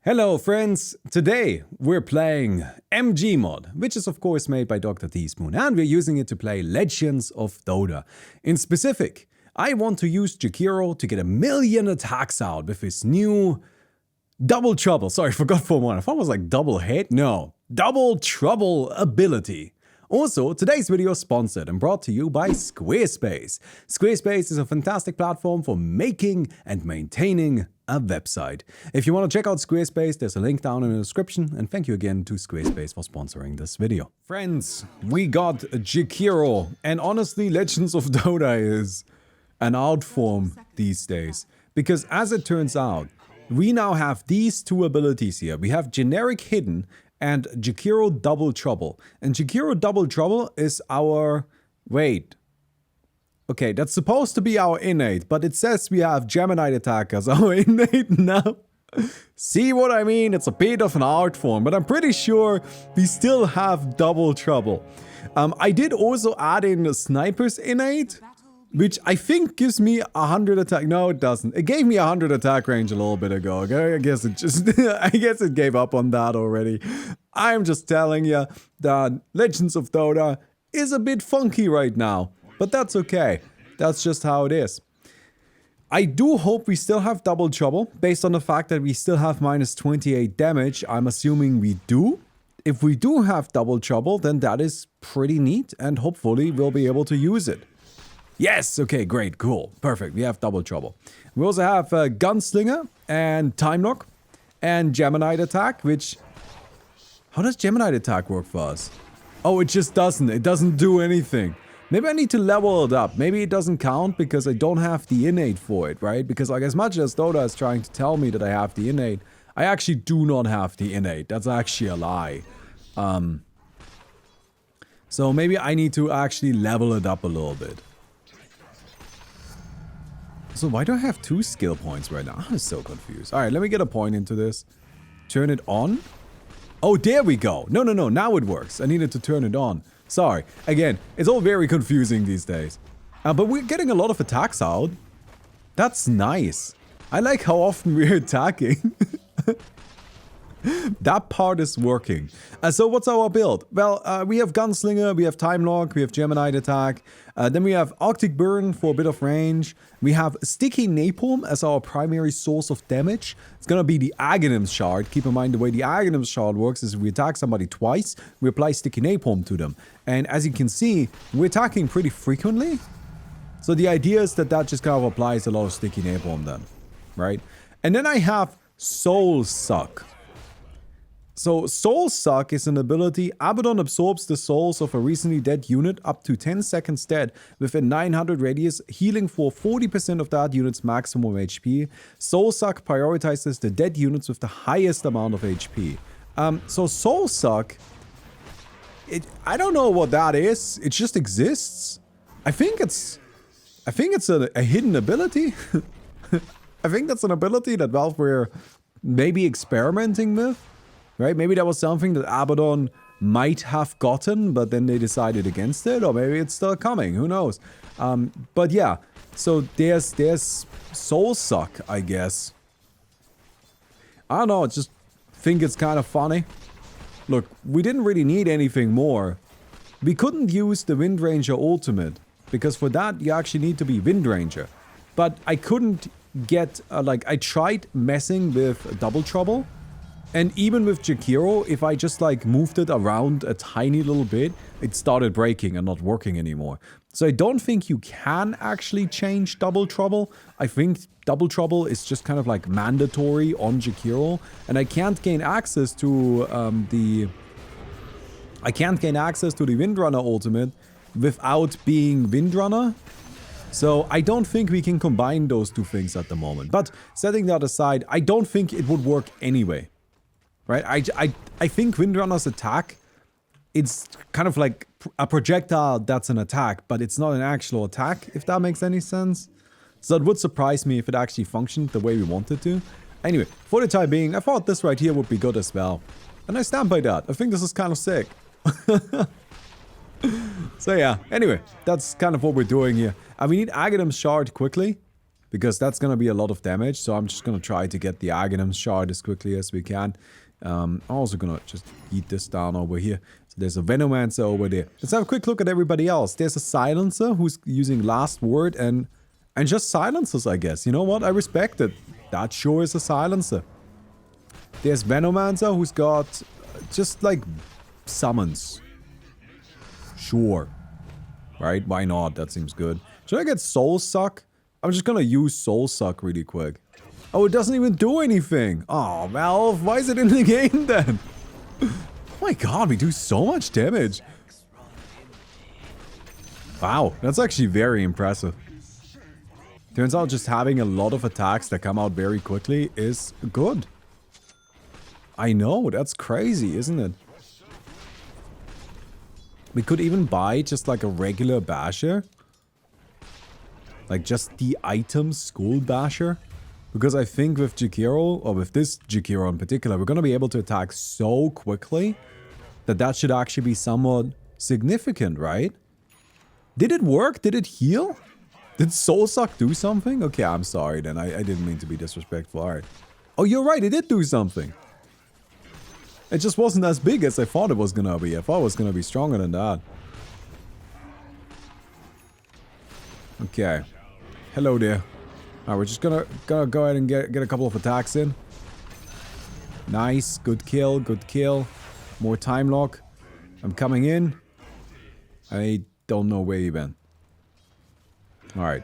Hello friends, today we're playing MG mod, which is of course made by Dr. Teaspoon, and we're using it to play Legends of Dota. In specific, I want to use Jakiro to get 1,000,000 attacks out with his new Double Trouble. Sorry, I forgot for one. I thought it was like double hit. No, Double Trouble ability. Also, today's video is sponsored and brought to you by Squarespace. Squarespace is a fantastic platform for making and maintaining a website. If you want to check out Squarespace, there's a link down in the description, and thank you again to Squarespace for sponsoring this video. Friends, we got Jakiro, and honestly, Legends of Dota is an art form these days. Because as it turns out, we now have these two abilities here. We have Generic Hidden and Jakiro Double Trouble. And Jakiro Double Trouble is our... Wait. Okay, that's supposed to be our innate, but it says we have Gemini Attack as our innate now. See what I mean? It's a bit of an art form, but I'm pretty sure we still have Double Trouble. I did also add in the Sniper's innate, which I think gives me 100 attack. No, it doesn't. It gave me 100 attack range a little bit ago. Okay? I guess it just, I guess it gave up on that already. I'm just telling you that Legends of Dota is a bit funky right now, but that's okay. That's just how it is. I do hope we still have Double Trouble, based on the fact that we still have minus 28 damage. I'm assuming we do. If we do have Double Trouble, then that is pretty neat, and hopefully we'll be able to use it. Yes, okay, great, cool, perfect, we have Double Trouble. We also have Gunslinger and Time Lock and Gemini Attack, which... How does Gemini Attack work for us? Oh, it just doesn't, it doesn't do anything. Maybe I need to level it up, maybe it doesn't count because I don't have the innate for it, right? Because like as much as Dota is trying to tell me that I have the innate, I actually do not have the innate, that's actually a lie. So maybe I need to actually level it up a little bit. So why do I have 2 skill points right now? I'm so confused. Alright, let me get a point into this. Turn it on. Oh, there we go. No, now it works. I needed to turn it on. Sorry. Again, it's all very confusing these days. But we're getting a lot of attacks out. That's nice. I like how often we're attacking. That part is working. So what's our build? Well, we have Gunslinger, we have Time Lock, we have Gemini Attack. Then we have Arctic Burn for a bit of range. We have Sticky Napalm as our primary source of damage. It's gonna be the Aghanim Shard. Keep in mind the way the Aghanim Shard works is if we attack somebody twice, we apply Sticky Napalm to them. And as you can see, we're attacking pretty frequently. So the idea is that that just kind of applies a lot of Sticky Napalm then, right? And then I have Soul Suck. So, Soul Suck is an ability. Abaddon absorbs the souls of a recently dead unit up to 10 seconds dead within 900 radius, healing for 40% of that unit's maximum HP. Soul Suck prioritizes the dead units with the highest amount of HP. So Soul Suck, I don't know what that is. It just exists. I think it's a hidden ability. I think that's an ability that Valve were maybe experimenting with. Right? Maybe that was something that Abaddon might have gotten, but then they decided against it, or maybe it's still coming, who knows. But yeah, so there's Soul Suck, I guess. I don't know, I just think it's kind of funny. Look, we didn't really need anything more. We couldn't use the Wind Ranger ultimate, because for that you actually need to be Wind Ranger. But I couldn't get, I tried messing with Double Trouble. And even with Jakiro, if I just like moved it around a tiny little bit, it started breaking and not working anymore. So I don't think you can actually change Double Trouble. I think Double Trouble is just kind of like mandatory on Jakiro. And I can't gain access to the Windrunner ultimate without being Windrunner. So I don't think we can combine those two things at the moment. But setting that aside, I don't think it would work anyway. Right, I think Windrunner's attack, it's kind of like a projectile that's an attack, but it's not an actual attack, if that makes any sense. So it would surprise me if it actually functioned the way we wanted to. Anyway, for the time being, I thought this right here would be good as well. And I stand by that. I think this is kind of sick. So yeah, anyway, that's kind of what we're doing here. We need Aghanim Shard quickly. because that's gonna be a lot of damage. So I'm just gonna try to get the Aghanim shard as quickly as we can. I'm also gonna just eat this down over here. So there's a Venomancer over there. Let's have a quick look at everybody else. There's a Silencer who's using Last Word and just silencers, I guess. You know what? I respect it. That sure is a Silencer. There's Venomancer who's got just like summons. Sure. Right? Why not? That seems good. Should I get Soul Suck? I'm just gonna use Soul Suck really quick. Oh, it doesn't even do anything. Oh, Valve, why is it in the game then? Oh my god, we do so much damage. Wow, that's actually very impressive. Turns out just having a lot of attacks that come out very quickly is good. I know, that's crazy, isn't it? We could even buy just like a regular basher. Like just the item Skull Basher. Because I think with Jakiro, or with this Jakiro in particular, we're going to be able to attack so quickly that that should actually be somewhat significant, right? Did it work? Did it heal? Did Soul Suck do something? Okay, I'm sorry then. I didn't mean to be disrespectful. Alright. Oh, you're right. It did do something. It just wasn't as big as I thought it was going to be. I thought it was going to be stronger than that. Okay. Hello there. Alright, we're just gonna go ahead and get a couple of attacks in. Nice. Good kill. Good kill. More time lock. I'm coming in. I don't know where you've been. Alright.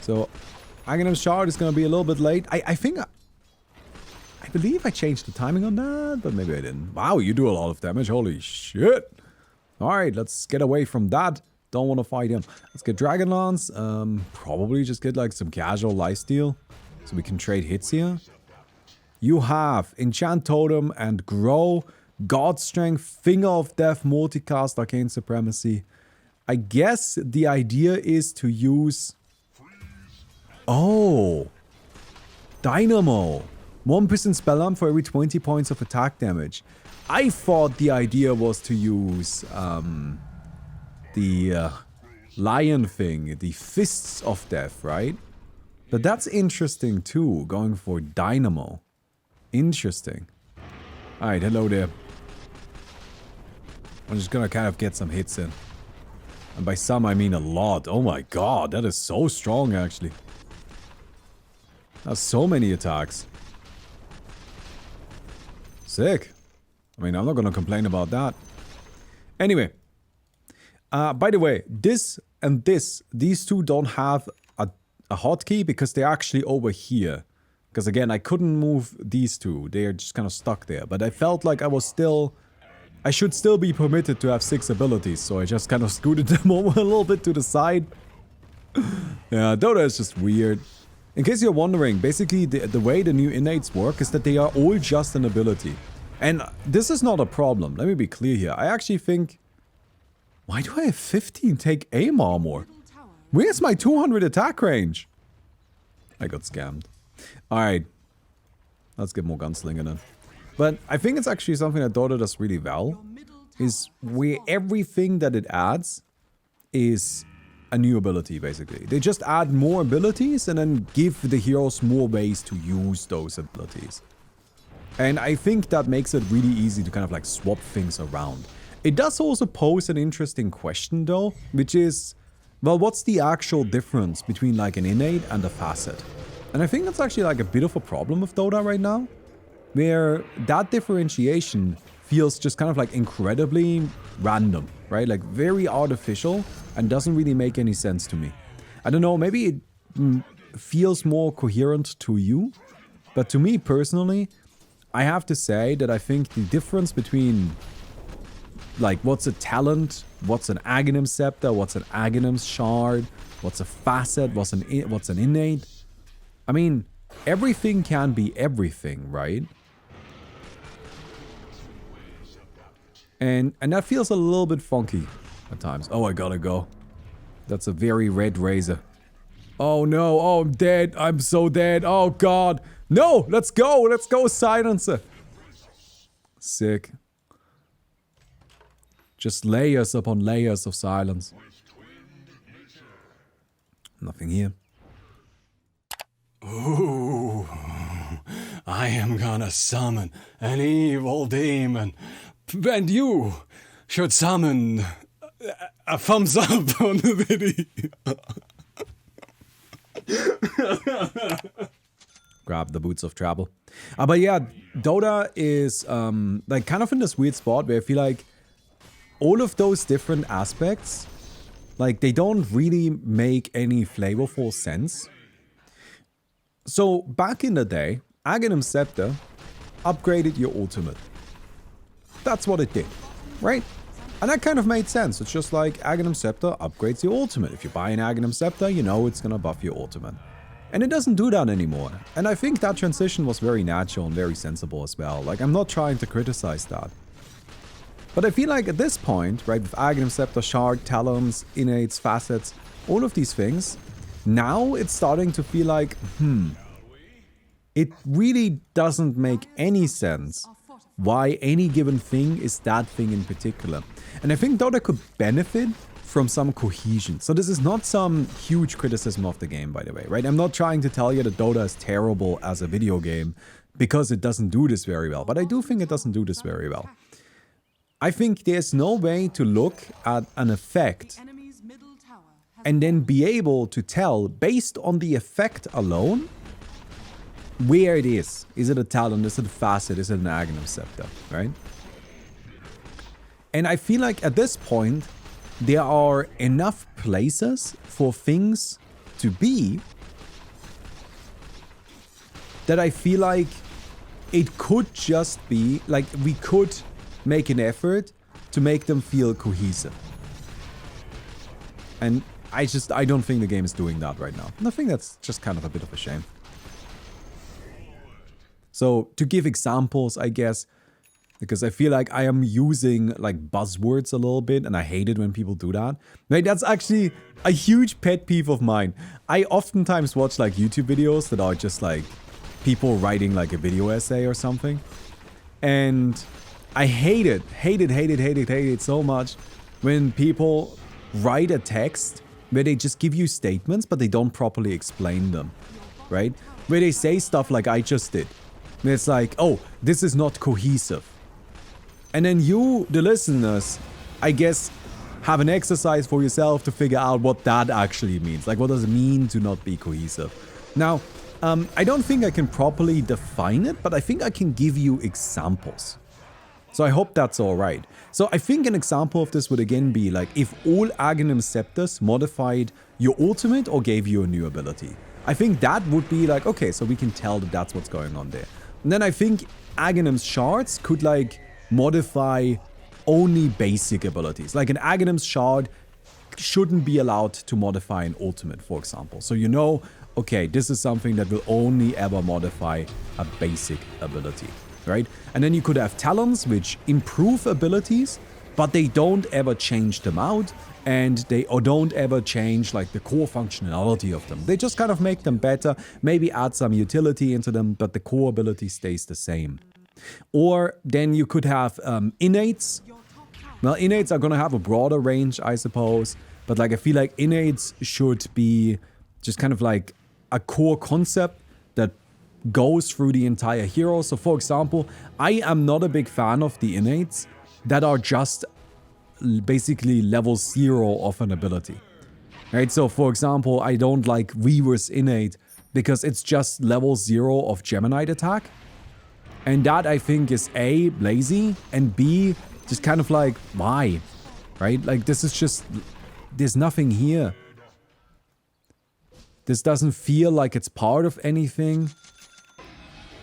So, Aghanim's Shard is gonna be a little bit late. I think... I believe I changed the timing on that, but maybe I didn't. Wow, you do a lot of damage. Holy shit. Alright, let's get away from that. Don't want to fight him. Let's get Dragon Lance. Probably just get like some casual lifesteal. So we can trade hits here. You have Enchant Totem and Grow. God Strength, Finger of Death, Multicast, Arcane Supremacy. I guess the idea is to use... Oh! Dynamo! 1% spell arm for every 20 points of attack damage. I thought the idea was to use the lion thing, the Fists of Death, right? But that's interesting too, going for Dynamo. Interesting. Alright, hello there. I'm just gonna kind of get some hits in. And by some, I mean a lot. Oh my god, that is so strong actually. That's so many attacks. Sick. I mean, I'm not gonna complain about that. Anyway. By the way, this and this, these two don't have a hotkey because they're actually over here. Because again, I couldn't move these two. They're just kind of stuck there. But I felt like I should still be permitted to have 6 abilities. So I just kind of scooted them over a little bit to the side. Yeah, Dota is just weird. In case you're wondering, basically the way the new innates work is that they are all just an ability. And this is not a problem. Let me be clear here. I actually think... Why do I have 15 take aim armor? Where's my 200 attack range? I got scammed. Alright. Let's get more gunslinging in. But I think it's actually something that Dota does really well. Is where everything that it adds is a new ability, basically. They just add more abilities and then give the heroes more ways to use those abilities. And I think that makes it really easy to kind of like swap things around. It does also pose an interesting question though, which is, well, what's the actual difference between like an innate and a facet? And I think that's actually like a bit of a problem with Dota right now, where that differentiation feels just kind of like incredibly random, right? Like very artificial and doesn't really make any sense to me. I don't know, maybe it feels more coherent to you, but to me personally, I have to say that I think the difference between like what's a talent, what's an Aghanim Scepter, what's an Aghanim's Shard, what's a facet, what's an innate. I mean, everything can be everything, right? And that feels a little bit funky at times. Oh, I gotta go. That's a very red razor. Oh no, oh I'm dead, I'm so dead, oh god. No, let's go, Silencer. Sick. Just layers upon layers of silence. Nothing here. Ooh, I am gonna summon an evil demon, and you should summon a thumbs up on the video. Grab the boots of travel. But yeah, Dota is like kind of in this weird spot where I feel like all of those different aspects, like they don't really make any flavorful sense. So back in the day, Aghanim Scepter upgraded your ultimate. That's what it did, right? And that kind of made sense. It's just like Aghanim Scepter upgrades your ultimate. If you buy an Aghanim Scepter, you know it's gonna buff your ultimate. And it doesn't do that anymore. And I think that transition was very natural and very sensible as well. Like, I'm not trying to criticize that. But I feel like at this point, right, with Aghanim Scepter, Shard, Talons, Innates, Facets, all of these things, now it's starting to feel like, it really doesn't make any sense why any given thing is that thing in particular. And I think Dota could benefit from some cohesion. So this is not some huge criticism of the game, by the way, right? I'm not trying to tell you that Dota is terrible as a video game because it doesn't do this very well, but I do think it doesn't do this very well. I think there's no way to look at an effect and then be able to tell, based on the effect alone, where it is. Is it a Talon? Is it a Facet? Is it an Aghanim Scepter, right? And I feel like at this point, there are enough places for things to be that I feel like it could just be, like, we could make an effort to make them feel cohesive. And I don't think the game is doing that right now. And I think that's just kind of a bit of a shame. So, to give examples, I guess, because I feel like I am using like buzzwords a little bit and I hate it when people do that. Right, that's actually a huge pet peeve of mine. I oftentimes watch like YouTube videos that are just like people writing like a video essay or something. And I hate it so much when people write a text where they just give you statements but they don't properly explain them, right? Where they say stuff like I just did. And it's like, oh, this is not cohesive. And then you, the listeners, I guess, have an exercise for yourself to figure out what that actually means. Like, what does it mean to not be cohesive? Now, I don't think I can properly define it, but I think I can give you examples. So I hope that's alright. So I think an example of this would again be like if all Aghanim Scepters modified your ultimate or gave you a new ability. I think that would be like, okay, so we can tell that that's what's going on there. And then I think Aghanim's shards could like modify only basic abilities. Like an Aghanim's shard shouldn't be allowed to modify an ultimate, for example. So you know, okay, this is something that will only ever modify a basic ability, right? And then you could have talons which improve abilities, but they don't ever change them out, and they don't ever change like the core functionality of them. They just kind of make them better, maybe add some utility into them, but the core ability stays the same. Or then you could have innates. Well, innates are gonna have a broader range, I suppose, but like I feel like innates should be just kind of like a core concept that goes through the entire hero. So for example, I am not a big fan of the innates that are just basically level 0 of an ability. Right, so for example, I don't like Weaver's innate because it's just level 0 of Geminite attack. And that I think is A, lazy, and B, just kind of like, why? Right? Like this is just, there's nothing here. This doesn't feel like it's part of anything.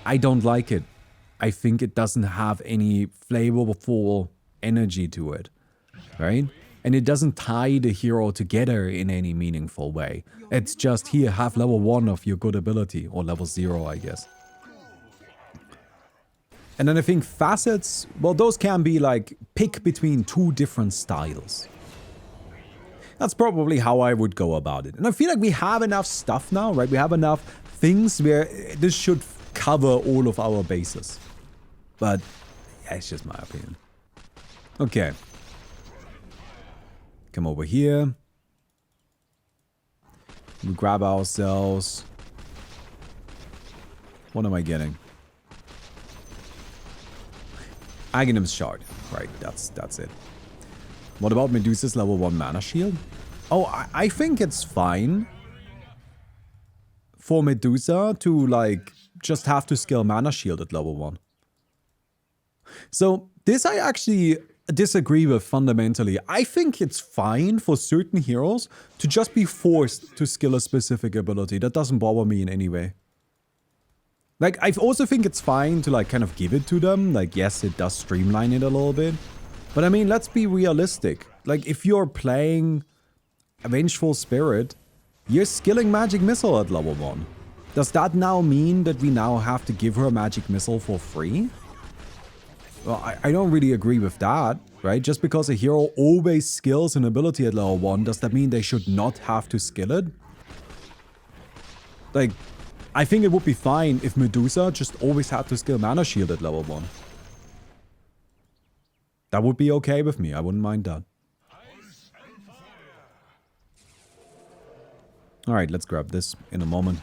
I don't like it. I think it doesn't have any flavorful energy to it, right? And it doesn't tie the hero together in any meaningful way. It's just here, have level 1 of your good ability, or level 0, I guess. And then I think facets, well, those can be like, pick between 2 different styles. That's probably how I would go about it. And I feel like we have enough stuff now, right? We have enough things where this should cover all of our bases. But yeah, it's just my opinion. Okay. Come over here. We grab ourselves What am I getting? Aghanim's Shard. Right, that's it. What about Medusa's level 1 mana shield? Oh, I think it's fine for Medusa to, like, just have to skill mana shield at level 1. So, this I actually disagree with fundamentally. I think it's fine for certain heroes to just be forced to skill a specific ability. That doesn't bother me in any way. Like, I also think it's fine to, like, kind of give it to them. Like, yes, it does streamline it a little bit. But, I mean, let's be realistic. Like, if you're playing a Vengeful Spirit, you're skilling Magic Missile at level 1. Does that now mean that we now have to give her a Magic Missile for free? Well, I don't really agree with that, right? Just because a hero always skills an ability at level 1, does that mean they should not have to skill it? Like, I think it would be fine if Medusa just always had to skill Mana Shield at level 1. That would be okay with me, I wouldn't mind that. Alright, let's grab this in a moment.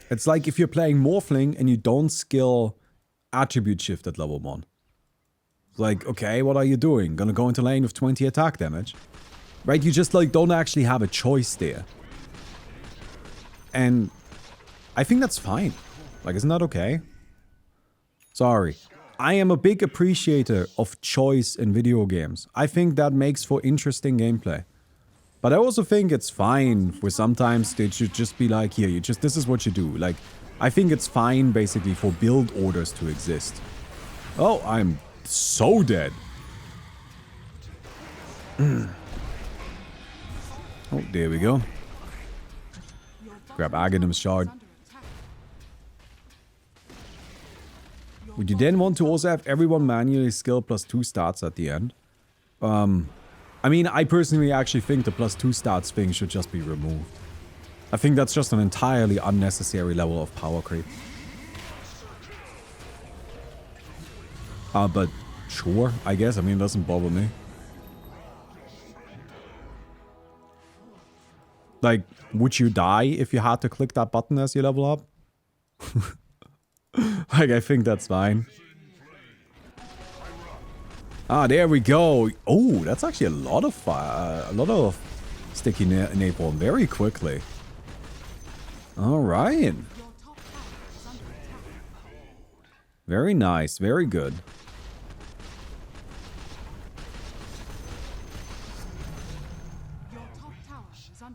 It's like if you're playing Morphling and you don't skill Attribute Shift at level 1. It's like, okay, what are you doing? Gonna go into lane with 20 attack damage? Right, you just like don't actually have a choice there. And I think that's fine. Like, isn't that okay? Sorry. I am a big appreciator of choice in video games. I think that makes for interesting gameplay. But I also think it's fine for sometimes they should just be like, here, this is what you do. Like, I think it's fine basically for build orders to exist. Oh, I'm so dead. Oh, there we go. Grab Aghanim's Shard. Would you then want to also have everyone manually skill +2 stats at the end? I mean, I personally actually think the +2 stats thing should just be removed. I think that's just an entirely unnecessary level of power creep. But sure, I guess. I mean, it doesn't bother me. Like, would you die if you had to click that button as you level up? Like, I think that's fine. Ah, there we go. Oh, that's actually a lot of fire, a lot of sticky napalm very quickly. All right. Very nice. Very good.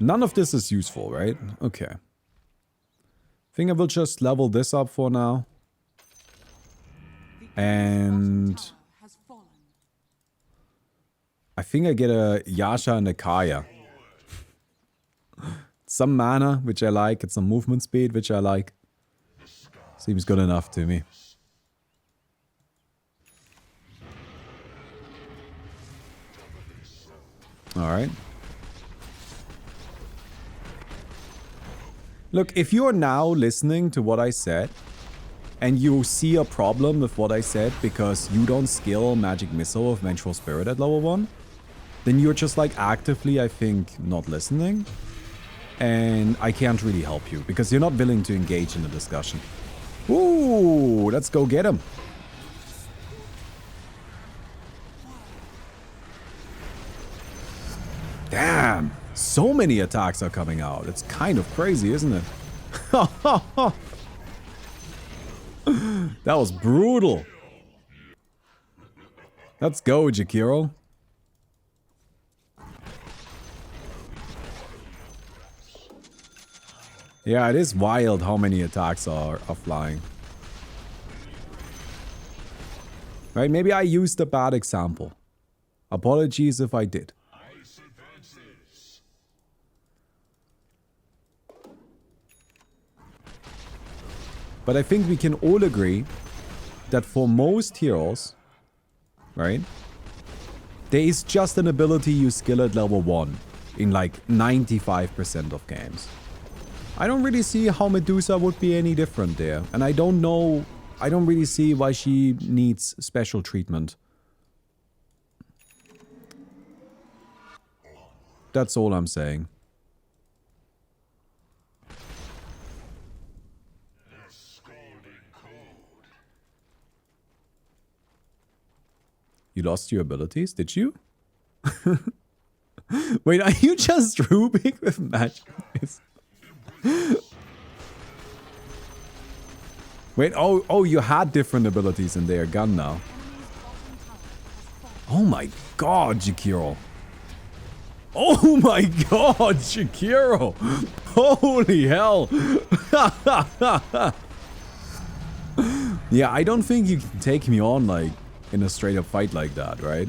None of this is useful, right? Okay. I think I will just level this up for now. And I think I get a Yasha and a Kaya. Some mana, which I like, and some movement speed, which I like. Seems good enough to me. Alright. Look, if you're now listening to what I said, and you see a problem with what I said because you don't skill Magic Missile of Vengeful Spirit at level 1, then you're just like actively, I think, not listening. And I can't really help you because you're not willing to engage in the discussion. Ooh, let's go get him. Damn, so many attacks are coming out. It's kind of crazy, isn't it? That was brutal. Let's go, Jakiro. Yeah, it is wild how many attacks are flying. Right, maybe I used a bad example. Apologies if I did. But I think we can all agree that for most heroes, right, there is just an ability you skill at level 1 in like 95% of games. I don't really see how Medusa would be any different there. And I don't really see why she needs special treatment. That's all I'm saying. You lost your abilities, did you? Wait, are you just Rubik with magic? Wait, oh, you had different abilities in their gun now. Oh my god, Jakiro. Oh my god, Jakiro. Holy hell. Yeah, I don't think you can take me on, like, in a straight up fight like that, right?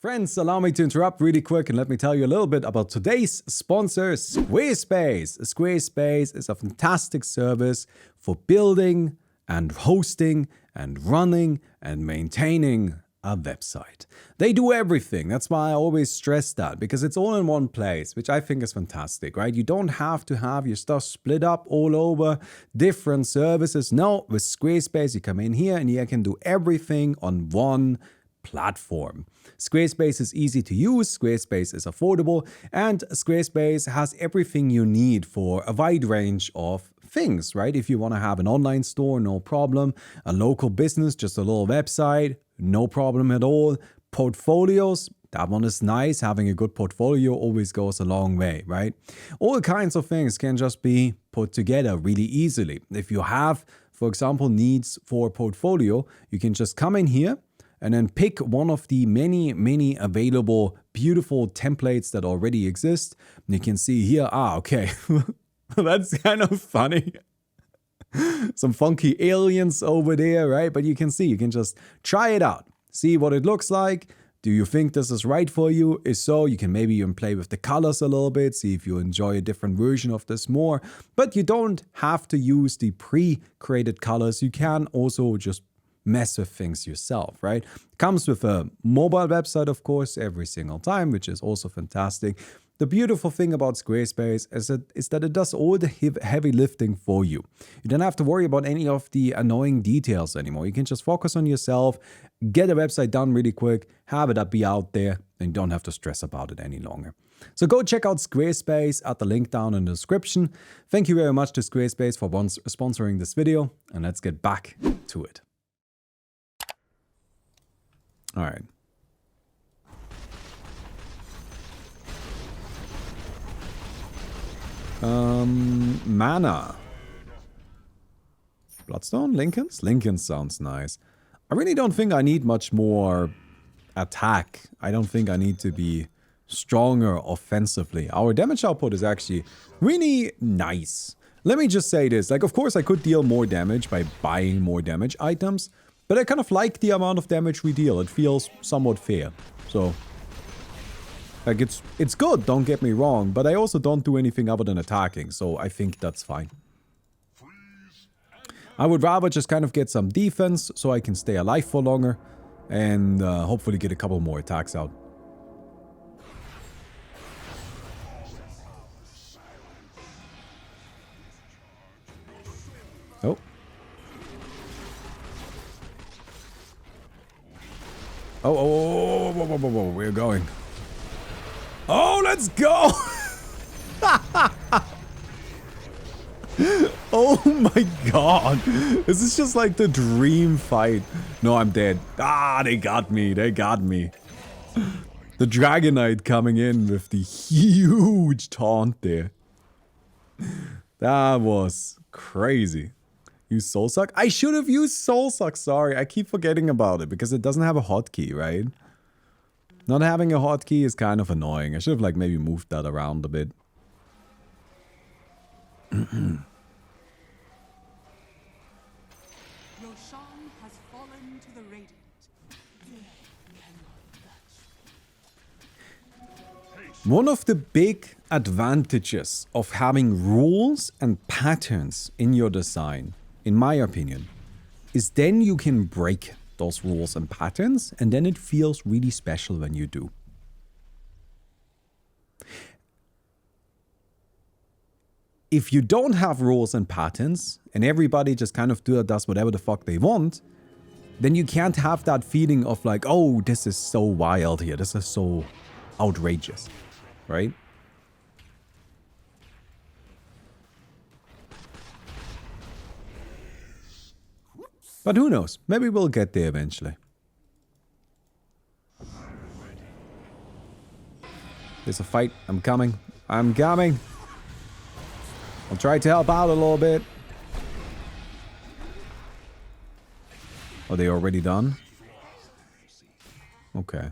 Friends, allow me to interrupt really quick and let me tell you a little bit about today's sponsor, Squarespace. Squarespace is a fantastic service for building and hosting and running and maintaining a website. They do everything. That's why I always stress that, because it's all in one place, which I think is fantastic, right? You don't have to have your stuff split up all over different services. No, with Squarespace, you come in here and you can do everything on one platform. Squarespace is easy to use, Squarespace is affordable, and Squarespace has everything you need for a wide range of things, right? If you want to have an online store, no problem. A local business, just a little website, no problem at all. Portfolios, that one is nice. Having a good portfolio always goes a long way, right? All kinds of things can just be put together really easily. If you have, for example, needs for a portfolio, you can just come in here and then pick one of the many available beautiful templates that already exist. And you can see here, okay, that's kind of funny. Some funky aliens over there, right? But you can see, you can just try it out. See what it looks like. Do you think this is right for you? If so, you can maybe even play with the colors a little bit, see if you enjoy a different version of this more. But you don't have to use the pre-created colors. You can also just mess with things yourself, right? Comes with a mobile website, of course, every single time, which is also fantastic. The beautiful thing about Squarespace is that it does all the heavy lifting for you. You don't have to worry about any of the annoying details anymore. You can just focus on yourself, get a website done really quick, have it be out there, and you don't have to stress about it any longer. So go check out Squarespace at the link down in the description. Thank you very much to Squarespace for sponsoring this video, and let's get back to it. All right. Mana. Bloodstone? Lincoln's? Lincoln's sounds nice. I really don't think I need much more attack. I don't think I need to be stronger offensively. Our damage output is actually really nice. Let me just say this. Like, of course, I could deal more damage by buying more damage items, but I kind of like the amount of damage we deal. It feels somewhat fair. So, like, it's good, don't get me wrong, but I also don't do anything other than attacking, so I think that's fine. I would rather just kind of get some defense so I can stay alive for longer and hopefully get a couple more attacks out. Oh. Oh, we're going. Oh, let's go! Oh my god. This is just like the dream fight. No, I'm dead. Ah, they got me. They got me. The Dragon Knight coming in with the huge taunt there. That was crazy. Use Soul Suck? I should have used Soul Suck, sorry. I keep forgetting about it because it doesn't have a hotkey, right? Not having a hotkey is kind of annoying. I should have like maybe moved that around a bit. Your Shan has fallen to the Radiant. One of the big advantages of having rules and patterns in your design, in my opinion, is then you can break those rules and patterns, and then it feels really special when you do. If you don't have rules and patterns, and everybody just kind of does whatever the fuck they want, then you can't have that feeling of like, oh, this is so wild here, this is so outrageous, right? But who knows? Maybe we'll get there eventually. There's a fight. I'm coming. I'm coming. I'll try to help out a little bit. Are they already done? Okay.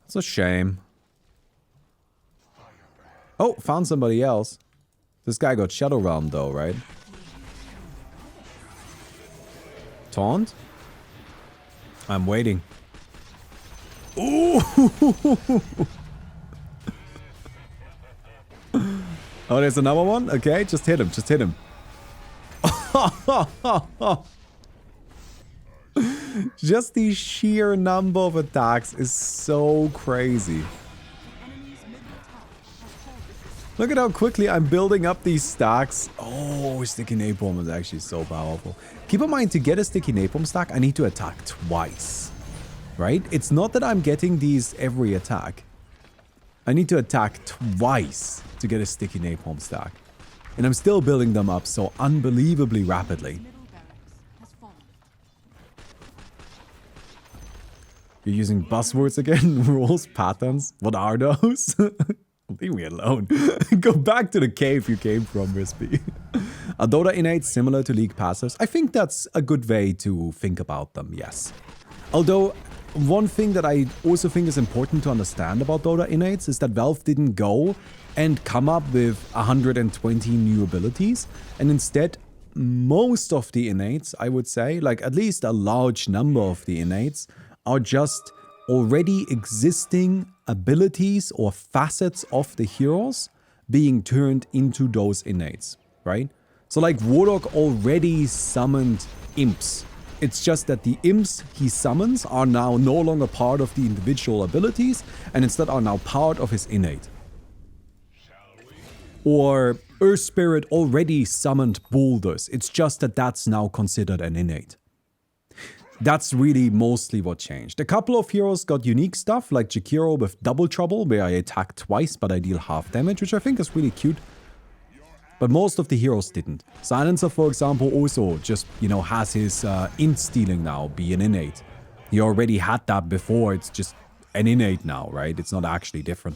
That's a shame. Oh, found somebody else. This guy got Shadow Realm though, right? Taunt? I'm waiting. Ooh! Oh, there's another one? Okay, just hit him, just hit him. Just the sheer number of attacks is so crazy. Look at how quickly I'm building up these stacks. Oh, Sticky Napalm is actually so powerful. Keep in mind, to get a Sticky Napalm stack, I need to attack twice. Right? It's not that I'm getting these every attack. I need to attack twice to get a Sticky Napalm stack. And I'm still building them up so unbelievably rapidly. You're using buzzwords again? Rules? Patterns? What are those? Leave me alone. Go back to the cave you came from, Rispy. Are Dota innates similar to League passives? I think that's a good way to think about them, yes. Although, one thing that I also think is important to understand about Dota innates is that Valve didn't go and come up with 120 new abilities. And instead, most of the innates, I would say, like at least a large number of the innates, are just already existing abilities or facets of the heroes being turned into those innates, right? So like Warlock already summoned imps. It's just that the imps he summons are now no longer part of the individual abilities and instead are now part of his innate. Or Earth Spirit already summoned boulders. It's just that that's now considered an innate. That's really mostly what changed. A couple of heroes got unique stuff, like Jakiro with Double Trouble, where I attack twice but I deal half damage, which I think is really cute. But most of the heroes didn't. Silencer, for example, also just, you know, has his int stealing now be an innate. He already had that before, it's just an innate now, right? It's not actually different.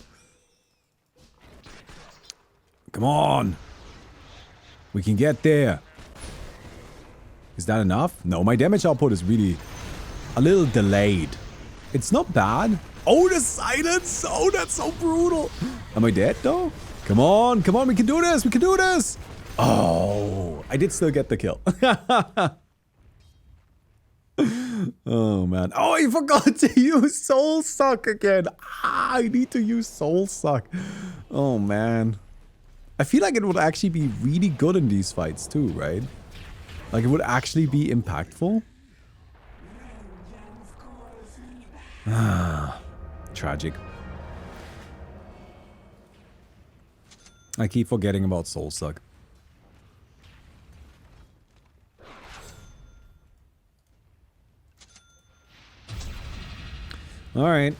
Come on! We can get there. Is that enough? No, my damage output is really a little delayed. It's not bad. Oh, the silence! Oh, that's so brutal! Am I dead, though? Come on, we can do this! We can do this! Oh, I did still get the kill. Oh, man. Oh, I forgot to use Soul Suck again. Ah, I need to use Soul Suck. Oh, man. I feel like it would actually be really good in these fights, too, right? Like, it would actually be impactful. Ah, tragic. I keep forgetting about Soul Suck. Alright.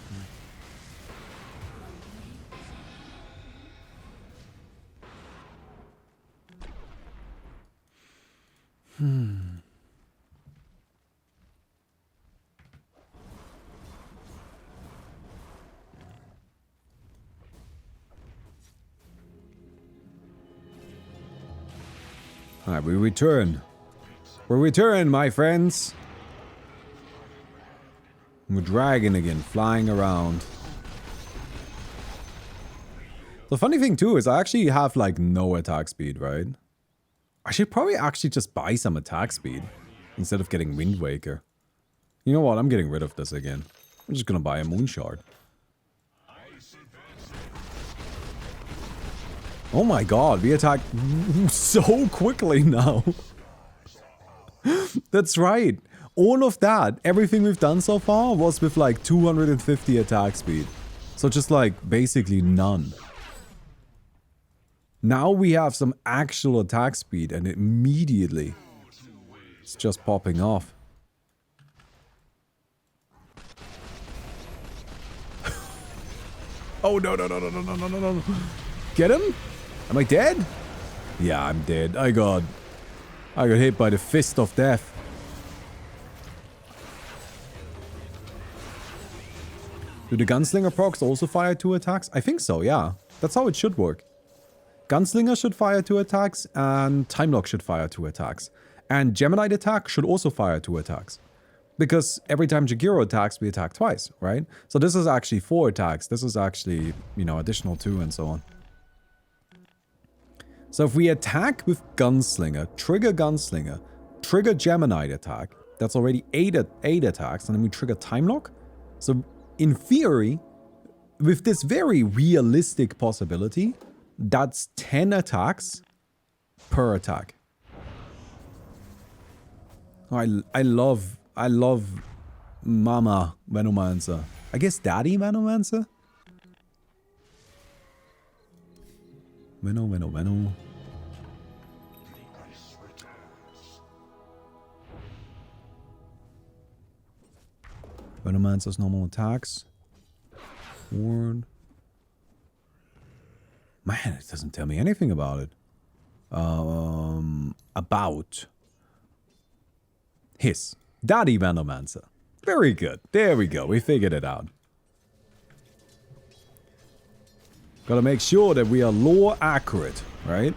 Alright, we return. We return, my friends. We're dragon again, flying around. The funny thing too is I actually have like no attack speed, right? I should probably actually just buy some attack speed instead of getting Wind Waker. You know what? I'm getting rid of this again. I'm just gonna buy a Moon Shard. Oh my god, we attack so quickly now. That's right. All of that, everything we've done so far was with like 250 attack speed. So just like basically none. Now we have some actual attack speed and immediately it's just popping off. Oh no. Get him? Am I dead? Yeah, I'm dead. I got hit by the fist of death. Do the Gunslinger procs also fire 2 attacks? I think so, yeah. That's how it should work. Gunslinger should fire 2 attacks, and Time Lock should fire 2 attacks. And Gemini attack should also fire 2 attacks. Because every time Jakiro attacks, we attack twice, right? So this is actually 4 attacks. This is actually, you know, additional 2 and so on. So if we attack with Gunslinger, trigger Gemini attack, that's already 8 attacks, and then we trigger Time Lock. So in theory, with this very realistic possibility, that's 10 attacks per attack. Oh, I love Mama Venomancer. I guess Daddy Venomancer? Veno. Venomancer's normal attacks. Ward. Man, it doesn't tell me anything about it. About his Daddy Venomancer. Very good. There we go. We figured it out. Gotta make sure that we are lore accurate, right?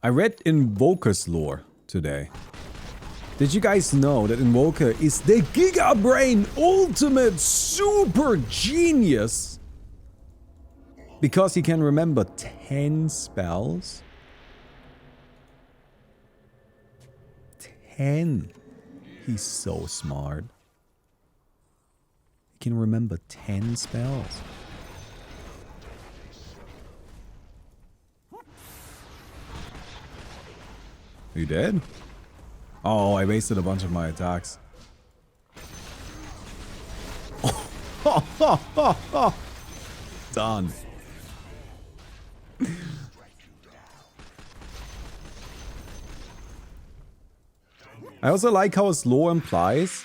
I read Invoker's lore today. Did you guys know that Invoker is the Giga Brain ultimate super genius? Because he can remember 10 spells? 10. He's so smart. He can remember 10 spells. You dead? Oh, I wasted a bunch of my attacks. Done. I also like how his lore implies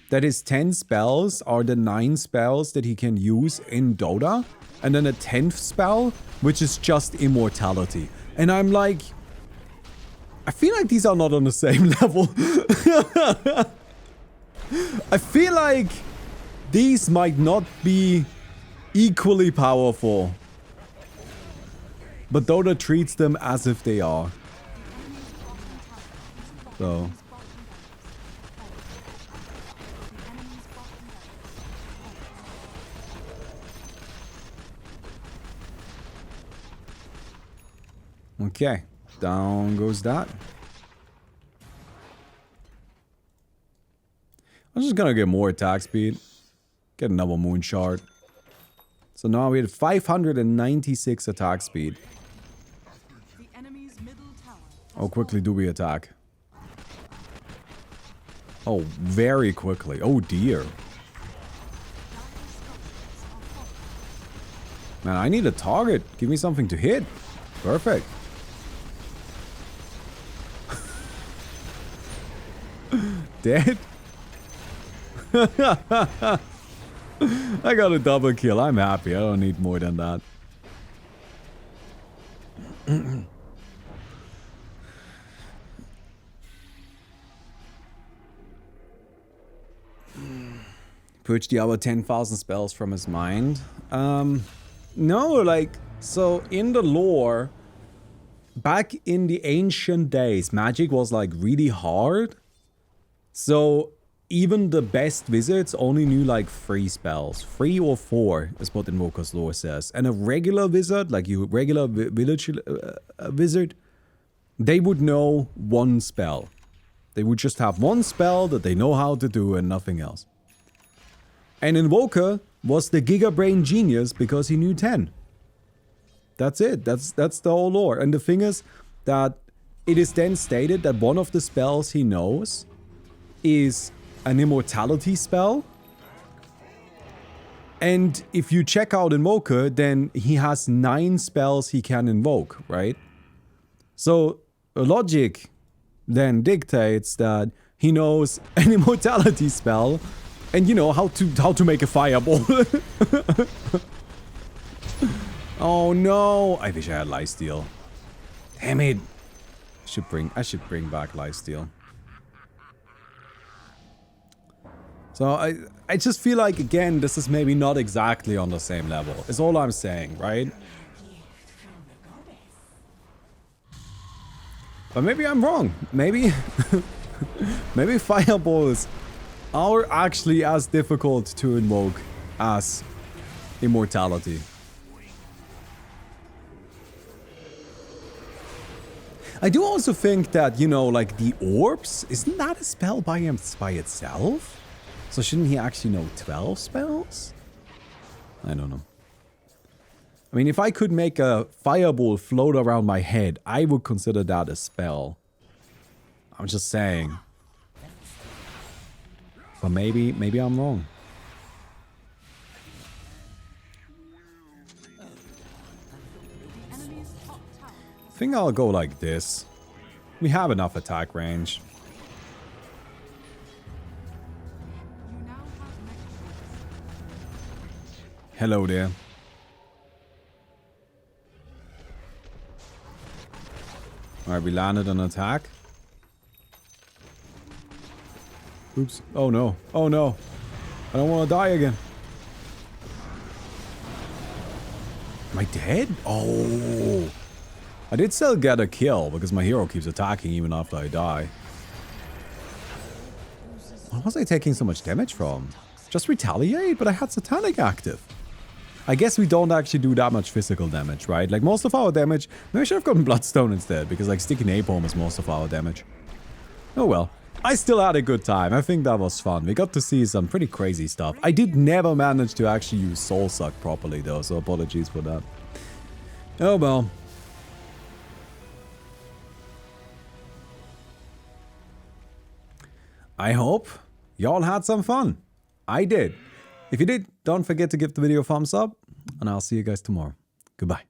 that his 10 spells are the 9 spells that he can use in Dota, and then a 10th spell, which is just immortality. And I'm like, I feel like these are not on the same level. I feel like these might not be equally powerful. But Dota treats them as if they are. So. Okay. Down goes that. I'm just gonna get more attack speed. Get another moon shard. So now we have 596 attack speed. The enemy's middle tower. How quickly do we attack? Oh, very quickly. Oh dear. Man, I need a target. Give me something to hit. Perfect. Dead? I got a double kill. I'm happy. I don't need more than that. Purge the other 10,000 spells from his mind. No, like, so in the lore, back in the ancient days, magic was like really hard. So even the best wizards only knew like 3 spells. 3 or 4 is what Invoker's lore says. And a regular wizard, like you regular village wizard, they would know 1 spell. They would just have 1 spell that they know how to do and nothing else. And Invoker was the Giga Brain genius because he knew 10. That's it. That's the whole lore. And the thing is that it is then stated that one of the spells he knows is an immortality spell. And if you check out Invoker, then he has 9 spells he can invoke, right? So logic then dictates that he knows an immortality spell and you know how to make a fireball. Oh no! I wish I had lifesteal. Damn it! I should bring back lifesteal. So I just feel like, again, this is maybe not exactly on the same level. Is all I'm saying, right? But maybe I'm wrong. Maybe... maybe fireballs are actually as difficult to invoke as immortality. I do also think that, you know, like the orbs, isn't that a spell by itself? So shouldn't he actually know 12 spells? I don't know. I mean, if I could make a fireball float around my head, I would consider that a spell. I'm just saying. But maybe I'm wrong. I think I'll go like this. We have enough attack range. Hello there. Alright, we landed an attack. Oops. Oh no. Oh no. I don't want to die again. Am I dead? Oh. I did still get a kill because my hero keeps attacking even after I die. What was I taking so much damage from? Just retaliate? But I had Satanic active. I guess we don't actually do that much physical damage, right? Like most of our damage... Maybe I should have gotten Bloodstone instead because like Sticky Napalm is most of our damage. Oh well. I still had a good time. I think that was fun. We got to see some pretty crazy stuff. I did never manage to actually use Soul Suck properly though, so apologies for that. Oh well. I hope y'all had some fun. I did. If you did, don't forget to give the video a thumbs up, and I'll see you guys tomorrow. Goodbye.